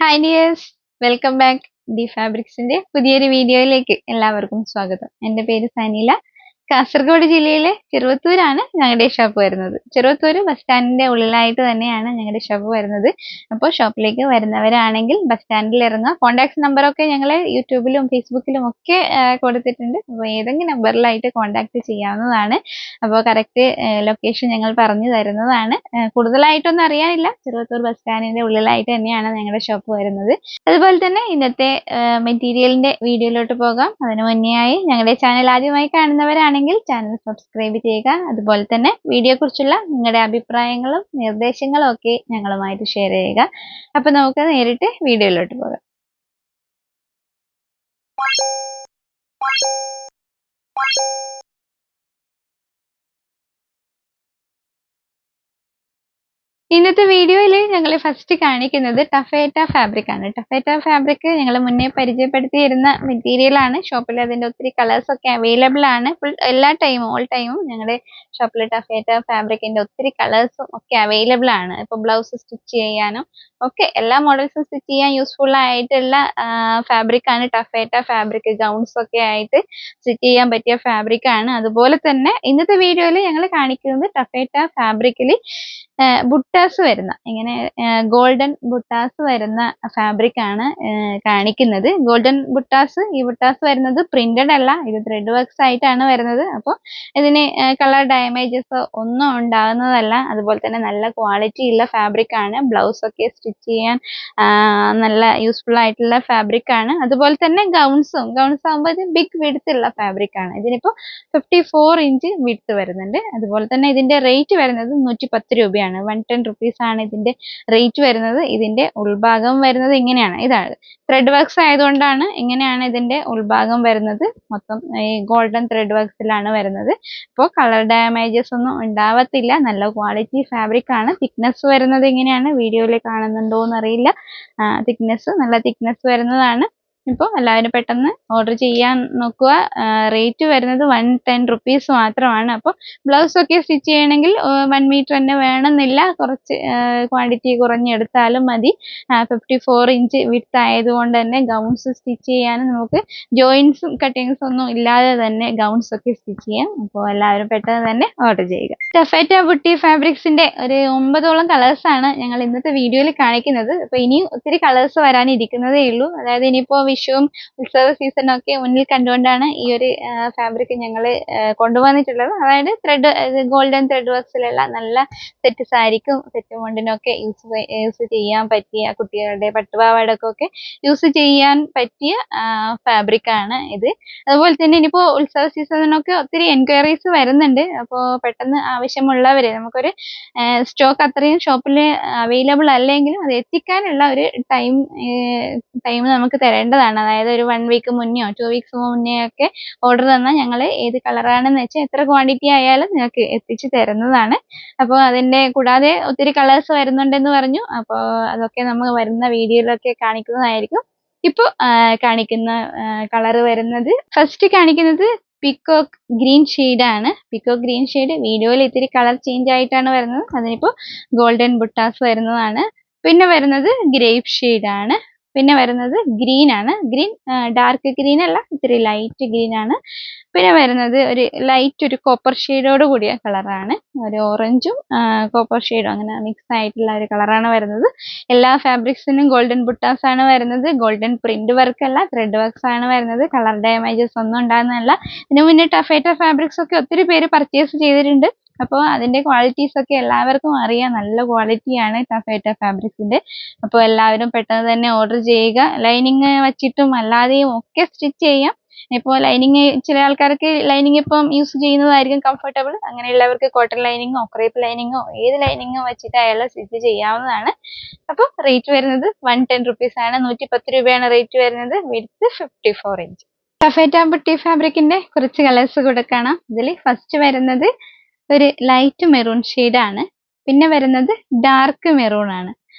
Hi dears, welcome back. D ഫാബ്രിക്സിന്റെ പുതിയൊരു വീഡിയോയിലേക്ക് എല്ലാവർക്കും സ്വാഗതം. എൻ്റെ പേര് സനില. കാസർഗോഡ് ജില്ലയിലെ ചെറുവത്തൂരാണ് ഞങ്ങളുടെ ഷോപ്പ് വരുന്നത്. ചെറുവത്തൂർ ബസ് സ്റ്റാൻഡിന്റെ ഉള്ളിലായിട്ട് തന്നെയാണ് ഞങ്ങളുടെ ഷോപ്പ് വരുന്നത്. അപ്പോൾ ഷോപ്പിലേക്ക് വരുന്നവരാണെങ്കിൽ ബസ് സ്റ്റാൻഡിൽ ഇറങ്ങുക. കോൺടാക്ട് നമ്പറൊക്കെ ഞങ്ങൾ യൂട്യൂബിലും ഫേസ്ബുക്കിലും ഒക്കെ കൊടുത്തിട്ടുണ്ട്. അപ്പോൾ ഏതെങ്കിലും നമ്പറിലായിട്ട് കോൺടാക്ട് ചെയ്യാവുന്നതാണ്. അപ്പോൾ കറക്റ്റ് ലൊക്കേഷൻ ഞങ്ങൾ പറഞ്ഞു തരുന്നതാണ്. കൂടുതലായിട്ടൊന്നും അറിയാനില്ല. ചെറുവത്തൂർ ബസ് സ്റ്റാൻഡിന്റെ ഉള്ളിലായിട്ട് തന്നെയാണ് ഞങ്ങളുടെ ഷോപ്പ് വരുന്നത്. അതുപോലെ തന്നെ ഇന്നത്തെ മെറ്റീരിയലിന്റെ വീഡിയോയിലോട്ട് പോകാം. അതിനു മുന്നേ ആയി ഞങ്ങളുടെ ചാനൽ ആദ്യമായി കാണുന്നവരാണെങ്കിൽ ചാനൽ സബ്സ്ക്രൈബ് ചെയ്യുക. അതുപോലെ തന്നെ വീഡിയോയെക്കുറിച്ചുള്ള നിങ്ങളുടെ അഭിപ്രായങ്ങളും നിർദ്ദേശങ്ങളും ഒക്കെ ഞങ്ങളുമായിട്ട് ഷെയർ ചെയ്യുക. അപ്പൊ നമുക്ക് നേരിട്ട് വീഡിയോയിലോട്ട് പോകാം. ഇന്നത്തെ വീഡിയോയിൽ ഞങ്ങൾ ഫസ്റ്റ് കാണിക്കുന്നത് ടഫേറ്റ ഫാബ്രിക് ആണ്. ടഫേറ്റ ഫാബ്രിക് ഞങ്ങൾ മുന്നേ പരിചയപ്പെടുത്തിയിരുന്ന മെറ്റീരിയൽ ആണ്. ഷോപ്പിൽ അതിന്റെ ഒത്തിരി കളേഴ്സ് ഒക്കെ അവൈലബിൾ ആണ്. എല്ലാ ടൈമും ഓൾ ടൈമും ഞങ്ങളുടെ ഷോപ്പിൽ ടഫേറ്റ ഫാബ്രിക്കിന്റെ ഒത്തിരി കളേഴ്സും ഒക്കെ അവൈലബിൾ ആണ്. ഇപ്പൊ ബ്ലൗസ് സ്റ്റിച്ച് ചെയ്യാനും ഒക്കെ എല്ലാ മോഡൽസും സ്റ്റിച്ച് ചെയ്യാൻ യൂസ്ഫുൾ ആയിട്ടുള്ള ഫാബ്രിക് ആണ് ടഫേറ്റ ഫാബ്രിക്. ഗൗൺസ് ഒക്കെ ആയിട്ട് സ്റ്റിച്ച് ചെയ്യാൻ പറ്റിയ ഫാബ്രിക് ആണ്. അതുപോലെ തന്നെ ഇന്നത്തെ വീഡിയോയിൽ ഞങ്ങൾ കാണിക്കുന്നത് ടഫേറ്റ ഫാബ്രിക്കിൽ ബുട്ടാസ് വരുന്ന ഇങ്ങനെ ഗോൾഡൻ ബുട്ടാസ് വരുന്ന ഫാബ്രിക് ആണ് കാണിക്കുന്നത്. ഗോൾഡൻ ബുട്ടാസ്, ഈ ബുട്ടാസ് വരുന്നത് പ്രിന്റഡ് അല്ല, ഇത് ത്രെഡ് വർക്ക്സ് ആയിട്ടാണ് വരുന്നത്. അപ്പോൾ ഇതിന് കളർ ഡാമേജസ് ഒന്നും ഉണ്ടാകുന്നതല്ല. അതുപോലെ തന്നെ നല്ല ക്വാളിറ്റി ഉള്ള ഫാബ്രിക് ആണ്. ബ്ലൗസ് ഒക്കെ സ്റ്റിച്ച് ചെയ്യാൻ നല്ല യൂസ്ഫുൾ ആയിട്ടുള്ള ഫാബ്രിക് ആണ്. അതുപോലെ തന്നെ ഗൗൺസ് ആകുമ്പോൾ ഇത് ബിഗ് വിഡ്ത്ത് ഉള്ള ഫാബ്രിക് ആണ്. ഇതിനിപ്പോൾ 54 ഇഞ്ച് വിഡ്ത്ത് വരുന്നുണ്ട്. അതുപോലെ തന്നെ ഇതിന്റെ റേറ്റ് വരുന്നത് 110 രൂപയാണ്. 110 റുപ്പീസ് ആണ് ഇതിന്റെ റേറ്റ് വരുന്നത്. ഇതിന്റെ ഉൾഭാഗം വരുന്നത് ഇങ്ങനെയാണ്. ഇതാണ് ത്രെഡ് വർക്ക്സ് ആയതുകൊണ്ടാണ് ഇങ്ങനെയാണ് ഇതിന്റെ ഉൾഭാഗം വരുന്നത്. മൊത്തം ഈ ഗോൾഡൻ ത്രെഡ് വർക്ക്സിലാണ് വരുന്നത്. അപ്പോൾ കളർ ഡാമേജസ് ഒന്നും ഉണ്ടാവത്തില്ല. നല്ല ക്വാളിറ്റി ഫാബ്രിക് ആണ്. തിക്നെസ് വരുന്നത് ഇങ്ങനെയാണ്. വീഡിയോയിൽ കാണുന്നുണ്ടോ എന്നറിയില്ല. നല്ല തിക്നെസ് വരുന്നതാണ്. ഇപ്പോൾ എല്ലാവരും പെട്ടെന്ന് ഓർഡർ ചെയ്യാൻ നോക്കുക. റേറ്റ് വരുന്നത് 110 റുപ്പീസ് മാത്രമാണ്. അപ്പോൾ ബ്ലൗസ് ഒക്കെ സ്റ്റിച്ച് ചെയ്യണമെങ്കിൽ 1 മീറ്റർ തന്നെ വേണമെന്നില്ല. കുറച്ച് ക്വാണ്ടിറ്റി കുറഞ്ഞെടുത്താലും മതി. 54 ഇഞ്ച് വിഡ്ത്ത് ആയതുകൊണ്ട് തന്നെ ഗൗൺസ് സ്റ്റിച്ച് ചെയ്യാനും നമുക്ക് ജോയിൻസും കട്ടിങ്സും ഒന്നും ഇല്ലാതെ തന്നെ ഗൗൺസ് ഒക്കെ സ്റ്റിച്ച് ചെയ്യാം. അപ്പോൾ എല്ലാവരും പെട്ടെന്ന് തന്നെ ഓർഡർ ചെയ്യുക. ടഫേറ്റ ബുട്ടി ഫാബ്രിക്സിന്റെ ഒരു 9ഓളം കളേഴ്സ് ആണ് ഞങ്ങൾ ഇന്നത്തെ വീഡിയോയിൽ കാണിക്കുന്നത്. അപ്പോൾ ഇനിയും ഒത്തിരി കളേഴ്സ് വരാനിരിക്കുന്നതേ ഉള്ളൂ. അതായത് ഇനിയിപ്പോൾ വിഷുവും ഉത്സവ സീസണും ഒക്കെ മുന്നിൽ കണ്ടുകൊണ്ടാണ് ഈ ഒരു ഫാബ്രിക് ഞങ്ങൾ കൊണ്ടുവന്നിട്ടുള്ളത്. അതായത് ഗോൾഡൻ ത്രെഡ് വർക്ക്സിലുള്ള നല്ല സെറ്റ് സാരിക്കും സെറ്റ് മുണ്ടിനും ഒക്കെ യൂസ് ചെയ്യാൻ പറ്റിയ, കുട്ടികളുടെ പട്ടുപാവാടക്കൊക്കെ യൂസ് ചെയ്യാൻ പറ്റിയ ഫാബ്രിക് ആണ് ഇത്. അതുപോലെ തന്നെ ഇനിയിപ്പോൾ ഉത്സവ സീസണിനൊക്കെ ഒത്തിരി എൻക്വയറീസ് വരുന്നുണ്ട്. അപ്പോൾ പെട്ടെന്ന് ആവശ്യമുള്ളവര് നമുക്കൊരു സ്റ്റോക്ക് അത്രയും ഷോപ്പിൽ അവൈലബിൾ അല്ലെങ്കിലും അത് എത്തിക്കാനുള്ള ഒരു ടൈം നമുക്ക് തരേണ്ടതാണ്. അതായത് ഒരു 1 വീക്ക് മുന്നെയോ 2 വീക്സ് മുന്നേ ഒക്കെ ഓർഡർ തന്നാൽ ഞങ്ങൾ ഏത് കളറാണെന്ന് വെച്ചാൽ എത്ര ക്വാണ്ടിറ്റി ആയാലും നിങ്ങൾക്ക് എത്തിച്ചു തരുന്നതാണ്. അപ്പോൾ അതിന്റെ കൂടാതെ ഒത്തിരി കളേഴ്സ് വരുന്നുണ്ടെന്ന് പറഞ്ഞു. അപ്പോൾ അതൊക്കെ നമ്മൾ വരുന്ന വീഡിയോയിലൊക്കെ കാണിക്കുന്നതായിരിക്കും. ഇപ്പോൾ കാണിക്കുന്ന കളർ വരുന്നത്, ഫസ്റ്റ് കാണിക്കുന്നത് പീകോക്ക് ഗ്രീൻ ആണ്. പീകോക്ക് ഗ്രീൻ ഷെയ്ഡ് വീഡിയോയിൽ ഇത്തിരി കളർ ചേഞ്ച് ആയിട്ടാണ് വരുന്നത്. അതിനിപ്പോൾ ഗോൾഡൻ ബുട്ടാസ് വരുന്നതാണ്. പിന്നെ വരുന്നത് ഗ്രേപ്പ് ആണ്. പിന്നെ വരുന്നത് ഗ്രീൻ ആണ്. ഗ്രീൻ ഡാർക്ക് ഗ്രീൻ അല്ല, ഇത്തിരി ലൈറ്റ് ഗ്രീൻ ആണ്. പിന്നെ വരുന്നത് ഒരു കോപ്പർ ഷെയ്ഡോട് കൂടിയ കളറാണ്. ഒരു ഓറഞ്ചും കോപ്പർ ഷെയ്ഡും അങ്ങനെ മിക്സ് ആയിട്ടുള്ള ഒരു കളറാണ് വരുന്നത്. എല്ലാ ഫാബ്രിക്സിനും ഗോൾഡൻ ബുട്ടാസ് ആണ് വരുന്നത്. ഗോൾഡൻ പ്രിന്റ് വർക്ക് അല്ല, ത്രെഡ് വർക്ക്സ് ആണ് വരുന്നത്. കളർ ഡാമേജസ് ഒന്നും ഉണ്ടാകുന്നതല്ല. ഇതിനു മുന്നേ ടഫേറ്റ ഫാബ്രിക്സ് ഒക്കെ ഒത്തിരി പേര് പർച്ചേസ് ചെയ്തിട്ടുണ്ട്. അപ്പോൾ അതിന്റെ ക്വാളിറ്റീസ് ഒക്കെ എല്ലാവർക്കും അറിയാം. നല്ല ക്വാളിറ്റിയാണ് ടഫേറ്റ ഫാബ്രിക്സിന്റെ. അപ്പോൾ എല്ലാവരും പെട്ടെന്ന് തന്നെ ഓർഡർ ചെയ്യുക. ലൈനിങ് വെച്ചിട്ടും അല്ലാതെയും ഒക്കെ സ്റ്റിച്ച് ചെയ്യാം. ഇപ്പോൾ ലൈനിങ് ചില ആൾക്കാർക്ക് ലൈനിങ് ഇപ്പം യൂസ് ചെയ്യുന്നതായിരിക്കും കംഫർട്ടബിൾ. അങ്ങനെയുള്ളവർക്ക് കോട്ടൺ ലൈനിങ്ങോ ക്രേപ്പ് ലൈനിങ്ങോ ഏത് ലൈനിങ്ങോ വെച്ചിട്ടായാലും സ്റ്റിച്ച് ചെയ്യാവുന്നതാണ്. അപ്പോൾ റേറ്റ് വരുന്നത് 110 റുപ്പീസ് ആണ്. 110 രൂപയാണ് റേറ്റ് വരുന്നത്. Width 54 inch. ടഫേറ്റ ബുട്ടി ഫാബ്രിക്കിന്റെ കുറച്ച് കളേഴ്സ് കൂടെ കാണാം. ഇതിൽ ഫസ്റ്റ് വരുന്നത് ഒരു ലൈറ്റ് മെറൂൺ ആണ്. പിന്നെ വരുന്നത് ഡാർക്ക് മെറൂൺ ആണ്.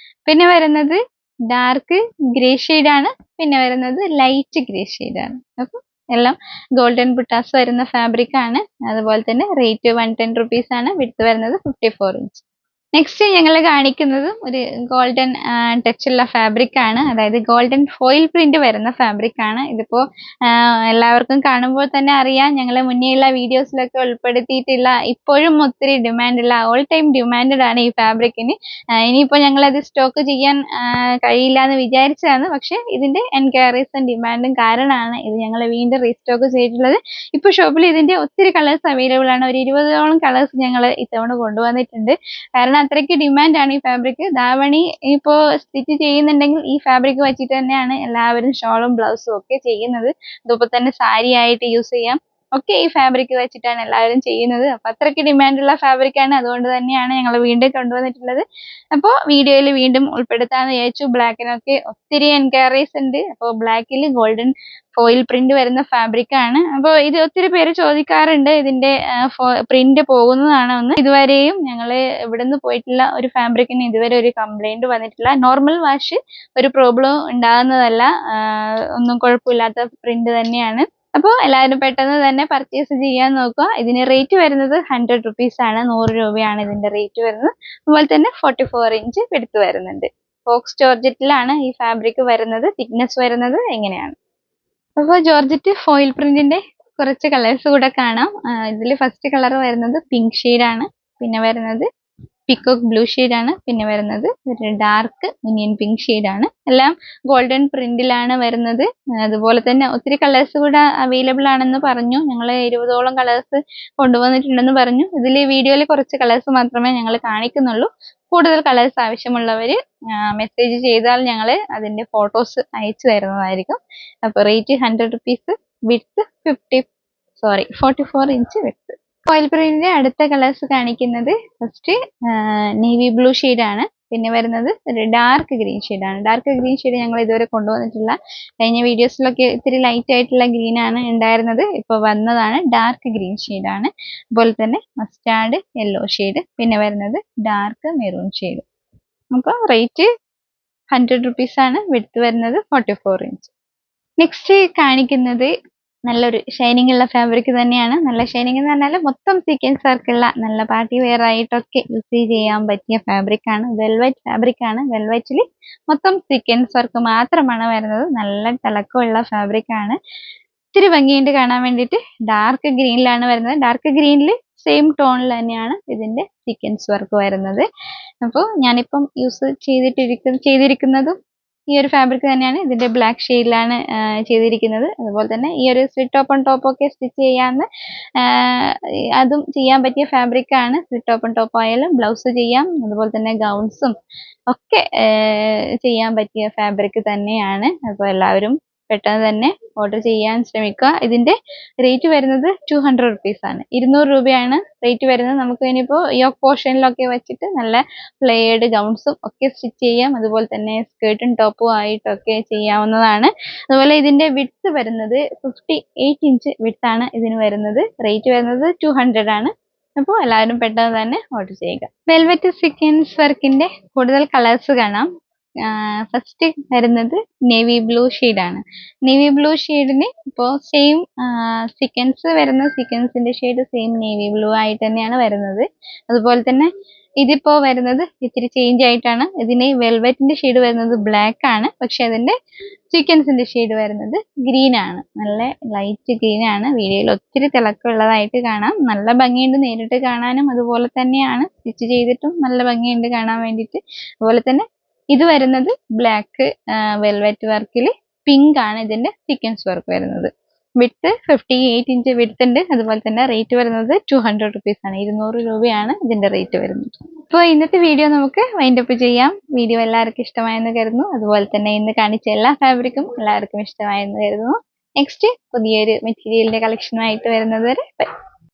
പിന്നെ വരുന്നത് ഡാർക്ക് ഗ്രേ ആണ്. പിന്നെ വരുന്നത് ലൈറ്റ് ഗ്രേ ആണ്. അപ്പോൾ എല്ലാം ഗോൾഡൻ ബുട്ടാസ് വരുന്ന ഫാബ്രിക് ആണ്. അതുപോലെ തന്നെ റേറ്റ് 110 റുപ്പീസ് ആണ്. വിഡ്ത്ത് വരുന്നത് 54 ഇഞ്ച്. നെക്സ്റ്റ് ഞങ്ങൾ കാണിക്കുന്നത് ഒരു ഗോൾഡൻ ടച്ചുള്ള ഫാബ്രിക് ആണ്. അതായത് ഗോൾഡൻ ഫോയിൽ പ്രിന്റ് വരുന്ന ഫാബ്രിക് ആണ്. ഇതിപ്പോ എല്ലാവർക്കും കാണുമ്പോൾ തന്നെ അറിയാം, ഞങ്ങൾ മുന്നേയുള്ള വീഡിയോസിലൊക്കെ ഉൾപ്പെടുത്തിയിട്ടുള്ള ഇപ്പോഴും ഒത്തിരി ഡിമാൻഡുള്ള ഓൾ ടൈം ഡിമാൻഡഡ് ആണ് ഈ ഫാബ്രിക്കിന്. ഇനിയിപ്പോൾ ഞങ്ങളത് സ്റ്റോക്ക് ചെയ്യാൻ കഴിയില്ല എന്ന് വിചാരിച്ചതാണ്. പക്ഷെ ഇതിന്റെ എൻക്വയറീസും ഡിമാൻഡും കാരണമാണ് ഇത് ഞങ്ങൾ വീണ്ടും റീസ്റ്റോക്ക് ചെയ്തിട്ടുള്ളത്. ഇപ്പോൾ ഷോപ്പിൽ ഇതിന്റെ ഒത്തിരി കളേഴ്സ് അവൈലബിൾ ആണ്. ഒരു 20ഓളം കളേഴ്സ് ഞങ്ങൾ ഇത്തവണ കൊണ്ടുവന്നിട്ടുണ്ട്. കാരണം അത്രയ്ക്ക് ഡിമാൻഡാണ് ഈ ഫാബ്രിക്. ധാവണി ഇപ്പോൾ സ്റ്റിച്ച് ചെയ്യുന്നുണ്ടെങ്കിൽ ഈ ഫാബ്രിക് വെച്ചിട്ട് തന്നെയാണ് എല്ലാവരും ഷോളും ബ്ലൗസും ഒക്കെ ചെയ്യുന്നത്. അതുപോലെ തന്നെ സാരി ആയിട്ട് യൂസ് ചെയ്യാം ഒക്കെ ഈ ഫാബ്രിക് വെച്ചിട്ടാണ് എല്ലാവരും ചെയ്യുന്നത്. അപ്പൊ അത്രയ്ക്ക് ഡിമാൻഡുള്ള ഫാബ്രിക് ആണ്. അതുകൊണ്ട് തന്നെയാണ് ഞങ്ങൾ വീണ്ടും കൊണ്ടുവന്നിട്ടുള്ളത്. അപ്പോൾ വീഡിയോയിൽ വീണ്ടും ഉൾപ്പെടുത്താന്ന് വിചാരിച്ചു. ബ്ലാക്കിനൊക്കെ ഒത്തിരി എൻക്വയറീസ് ഉണ്ട്. അപ്പോൾ ബ്ലാക്കിൽ ഗോൾഡൻ ഫോയിൽ പ്രിന്റ് വരുന്ന ഫാബ്രിക് ആണ്. അപ്പോൾ ഇത് ഒത്തിരി പേര് ചോദിക്കാറുണ്ട് ഇതിന്റെ പ്രിന്റ് പോകുന്നതാണോ എന്ന്. ഇതുവരെയും ഞങ്ങൾ ഇവിടുന്ന് പോയിട്ടുള്ള ഒരു ഫാബ്രിക്കിന് ഇതുവരെ ഒരു കംപ്ലൈന്റ് വന്നിട്ടില്ല. നോർമൽ വാഷ് ഒരു പ്രോബ്ലം ഉണ്ടാകുന്നതല്ല, ഒന്നും കുഴപ്പമില്ലാത്ത പ്രിന്റ് തന്നെയാണ്. അപ്പോൾ എല്ലാവരും പെട്ടെന്ന് തന്നെ പർച്ചേസ് ചെയ്യാൻ നോക്കുക. ഇതിന് റേറ്റ് വരുന്നത് 100 റുപ്പീസ് ആണ്. 100 രൂപയാണ് ഇതിന്റെ റേറ്റ് വരുന്നത്. അതുപോലെ തന്നെ 44 ഇഞ്ച് വിഡ്ത്ത് വരുന്നുണ്ട്. ഫോക്സ് ജോർജറ്റിലാണ് ഈ ഫാബ്രിക് വരുന്നത്. തിക്നെസ് വരുന്നത് എങ്ങനെയാണ്. അപ്പോൾ ജോർജറ്റ് ഫോയിൽ പ്രിന്റിന്റെ കുറച്ച് കളേഴ്സ് കൂടെ കാണാം. ഇതിൽ ഫസ്റ്റ് കളർ വരുന്നത് പിങ്ക് ആണ്. പിന്നെ വരുന്നത് പീകോക്ക് ബ്ലൂ ആണ്. പിന്നെ വരുന്നത് ഒരു ഡാർക്ക് ഒനിയൻ പിങ്ക് ആണ്. എല്ലാം ഗോൾഡൻ പ്രിന്റിലാണ് വരുന്നത്. അതുപോലെ തന്നെ ഒത്തിരി കളേഴ്സ് കൂടെ അവൈലബിൾ ആണെന്ന് പറഞ്ഞു. ഞങ്ങൾ 20ഓളം കളേഴ്സ് കൊണ്ടുവന്നിട്ടുണ്ടെന്ന് പറഞ്ഞു. ഇതിൽ വീഡിയോയിൽ കുറച്ച് കളേഴ്സ് മാത്രമേ ഞങ്ങൾ കാണിക്കുന്നുള്ളൂ. കൂടുതൽ കളേഴ്സ് ആവശ്യമുള്ളവർ മെസ്സേജ് ചെയ്താൽ ഞങ്ങൾ അതിന്റെ ഫോട്ടോസ് അയച്ചു തരുന്നതായിരിക്കും. അപ്പോൾ rate 100 rupees, width 44 inch width. Foil പ്രിന്റിന്റെ അടുത്ത കളേഴ്സ് കാണിക്കുന്നത് ഫസ്റ്റ് നേവി ബ്ലൂ ആണ്. പിന്നെ വരുന്നത് ഒരു ഡാർക്ക് ഗ്രീൻ ആണ്. ഡാർക്ക് ഗ്രീൻ ഞങ്ങൾ ഇതുവരെ കൊണ്ടുവന്നിട്ടില്ല. കഴിഞ്ഞ വീഡിയോസിലൊക്കെ ഇത്തിരി ലൈറ്റ് ആയിട്ടുള്ള ഗ്രീൻ ആണ് ഉണ്ടായിരുന്നത്. ഇപ്പോൾ വന്നതാണ് ഡാർക്ക് ഗ്രീൻ ആണ്. അതുപോലെ തന്നെ മസ്റ്റാർഡ് യെല്ലോ പിന്നെ വരുന്നത് ഡാർക്ക് മെറൂൺ ഷെയ്ഡ്. അപ്പോൾ റേറ്റ് 100 റുപ്പീസ് ആണ്. വിഡ്ത്ത് വരുന്നത് 44 ഇഞ്ച്. നെക്സ്റ്റ് കാണിക്കുന്നത് നല്ലൊരു ഷൈനിങ് ഉള്ള ഫാബ്രിക് തന്നെയാണ്. നല്ല ഷൈനിങ് എന്ന് പറഞ്ഞാൽ മൊത്തം സീക്വൻസ് വർക്കുള്ള നല്ല പാർട്ടി വെയർ ആയിട്ടൊക്കെ യൂസ് ചെയ്യാൻ പറ്റിയ ഫാബ്രിക് ആണ്. വെൽവെറ്റ് ഫാബ്രിക് ആണ്. വെൽവെറ്റിൽ മൊത്തം സീക്വൻസ് വർക്ക് മാത്രമാണ് വരുന്നത്. നല്ല തിളക്കമുള്ള ഫാബ്രിക് ആണ്. ഇത്തിരി ഭംഗിയുണ്ട് കാണാൻ വേണ്ടിയിട്ട്. ഡാർക്ക് ഗ്രീനിലാണ് വരുന്നത്. ഡാർക്ക് ഗ്രീനിൽ സെയിം ടോണിൽ തന്നെയാണ് ഇതിന്റെ സീക്വൻസ് വർക്ക് വരുന്നത്. അപ്പോൾ ഞാനിപ്പം യൂസ് ചെയ്തിരിക്കുന്നതും ഈ ഒരു ഫാബ്രിക് തന്നെയാണ്. ഇതിന്റെ ബ്ലാക്ക് ഷെയ്ഡിലാണ് ചെയ്തിരിക്കുന്നത്. അതുപോലെ തന്നെ ഈ ഒരു സ്ലിറ്റ് ഓപ്പൺ ടോപ്പ് ഒക്കെ സ്റ്റിച്ച് ചെയ്യാന്ന് അതും ചെയ്യാൻ പറ്റിയ ഫാബ്രിക് ആണ്. സ്ലിറ്റ് ഓപ്പൺ ടോപ്പ് ആയാലും ബ്ലൗസ് ചെയ്യാം. അതുപോലെ തന്നെ ഗൗൺസും ഒക്കെ ചെയ്യാൻ പറ്റിയ ഫാബ്രിക് തന്നെയാണ്. അപ്പോൾ എല്ലാവരും പെട്ടെന്ന് തന്നെ ഓർഡർ ചെയ്യാൻ ശ്രമിക്കുക. ഇതിന്റെ റേറ്റ് വരുന്നത് 200 റുപ്പീസ് ആണ്. 200 രൂപയാണ് റേറ്റ് വരുന്നത്. നമുക്ക് ഇനിയിപ്പോൾ യോക്ക് പോർഷനിലൊക്കെ വെച്ചിട്ട് നല്ല ഫ്ലെയർഡ് ഗൗൺസും ഒക്കെ സ്റ്റിച്ച് ചെയ്യാം. അതുപോലെ തന്നെ സ്കേർട്ടും ടോപ്പും ആയിട്ടൊക്കെ ചെയ്യാവുന്നതാണ്. അതുപോലെ ഇതിന്റെ വിഡ്ത്ത് വരുന്നത് 58 ഇഞ്ച് വിഡ്ത്ത് ആണ് ഇതിന് വരുന്നത്. റേറ്റ് വരുന്നത് 200 ആണ്. അപ്പോൾ എല്ലാവരും പെട്ടെന്ന് തന്നെ ഓർഡർ ചെയ്യുക. വെൽവെറ്റ് സീക്വൻസ് വർക്കിന്റെ കൂടുതൽ കളേഴ്സ് കാണാം. ഫസ്റ്റ് വരുന്നത് നേവി ബ്ലൂ ആണ്. നേവി ബ്ലൂ ഷെയ്ഡിന് ഇപ്പോൾ സെയിം സീക്വൻസ് വരുന്ന സീക്വൻസിന്റെ ഷെയ്ഡ് സെയിം നേവി ബ്ലൂ ആയിട്ട് തന്നെയാണ് വരുന്നത്. അതുപോലെ തന്നെ ഇതിപ്പോ വരുന്നത് ഇത്തിരി ചേഞ്ച് ആയിട്ടാണ്. ഇതിന് വെൽവെറ്റിന്റെ ഷെയ്ഡ് വരുന്നത് ബ്ലാക്ക് ആണ്. പക്ഷെ അതിന്റെ സീക്വൻസിന്റെ ഷെയ്ഡ് വരുന്നത് ഗ്രീൻ ആണ്. നല്ല ലൈറ്റ് ഗ്രീൻ ആണ്. വീഡിയോയിൽ ഒത്തിരി തിളക്കമുള്ളതായിട്ട് കാണാം. നല്ല ഭംഗിയുണ്ട് നേരിട്ട് കാണാനും. അതുപോലെ തന്നെയാണ് സ്റ്റിച്ച് ചെയ്തിട്ടും നല്ല ഭംഗിയുണ്ട് കാണാൻ വേണ്ടിയിട്ട്. അതുപോലെ തന്നെ ഇത് വരുന്നത് ബ്ലാക്ക് വെൽവെറ്റ് വർക്കിൽ പിങ്ക് ആണ് ഇതിന്റെ സീക്വൻസ് വർക്ക് വരുന്നത്. വിഡ്ത്ത് 58 ഇഞ്ച് വിഡ്ത്ത് ഉണ്ട്. അതുപോലെ തന്നെ റേറ്റ് വരുന്നത് 200 റുപ്പീസ് ആണ്. 200 രൂപയാണ് ഇതിന്റെ റേറ്റ് വരുന്നത്. അപ്പോൾ ഇന്നത്തെ വീഡിയോ നമുക്ക് വൈൻഡ് അപ്പ് ചെയ്യാം. വീഡിയോ എല്ലാവർക്കും ഇഷ്ടമായെന്ന് കരുതുന്നു. അതുപോലെ തന്നെ ഇന്ന് കാണിച്ച എല്ലാ ഫാബ്രിക്കും എല്ലാവർക്കും ഇഷ്ടമായെന്ന് കരുതുന്നു. നെക്സ്റ്റ് പുതിയൊരു മെറ്റീരിയലിന്റെ കളക്ഷനുമായിട്ട് വരുന്നത് വരെ ബൈ.